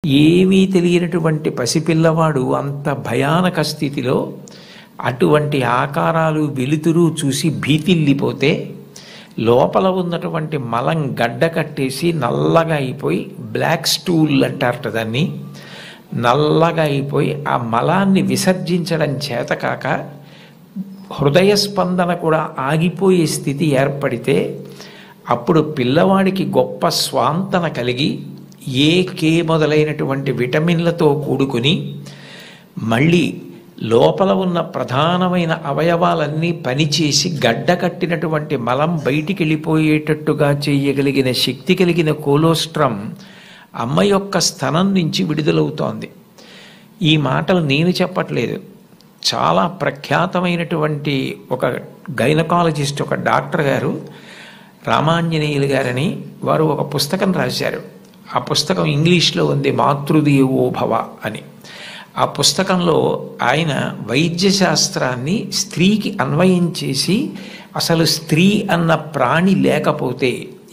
ఏమీ తెలియనటువంటి పసిపిల్లవాడు అంత భయానక స్థితిలో అటువంటి ఆకారాలు వెలుతురు చూసి భీతిల్లిపోతే లోపల ఉన్నటువంటి మలం గడ్డ కట్టేసి నల్లగా అయిపోయి బ్లాక్ స్టూల్ అంటారట దాన్ని. నల్లగా అయిపోయి ఆ మలాన్ని విసర్జించడం చేతకాక హృదయ స్పందన కూడా ఆగిపోయే స్థితి ఏర్పడితే అప్పుడు పిల్లవాడికి గొప్ప స్వాంతన కలిగి కే మొదలైనటువంటి విటమిన్లతో కూడుకుని మళ్ళీ లోపల ఉన్న ప్రధానమైన అవయవాలన్నీ పనిచేసి గడ్డ కట్టినటువంటి మలం బయటికి వెళ్ళిపోయేటట్టుగా చేయగలిగిన శక్తి కలిగిన కోలోస్ట్రమ్ అమ్మ యొక్క స్తనం నుంచి విడుదలవుతోంది. ఈ మాటలు నేను చెప్పట్లేదు. చాలా ప్రఖ్యాతమైనటువంటి ఒక గైనకాలజిస్ట్, ఒక డాక్టర్ గారు రామాంజనేయులు గారని వారు ఒక పుస్తకం రాశారు. ఆ పుస్తకం ఇంగ్లీష్లో ఉంది, మాతృదేవో భవ అని. ఆ పుస్తకంలో ఆయన వైద్యశాస్త్రాన్ని స్త్రీకి అన్వయం చేసి అసలు స్త్రీ అన్న ప్రాణి లేకపోతే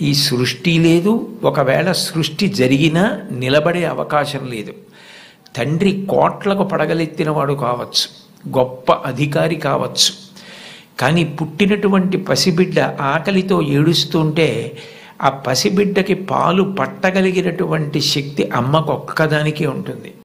ఈ సృష్టి లేదు, ఒకవేళ సృష్టి జరిగినా నిలబడే అవకాశం లేదు. తండ్రి కోట్లకు పడగలెత్తినవాడు కావచ్చు, గొప్ప అధికారి కావచ్చు, కానీ పుట్టినటువంటి పసిబిడ్డ ఆకలితో ఏడుస్తుంటే ఆ పసిబిడ్డకి పాలు పట్టగలిగినటువంటి శక్తి అమ్మకు ఒక్కదానికే ఉంటుంది.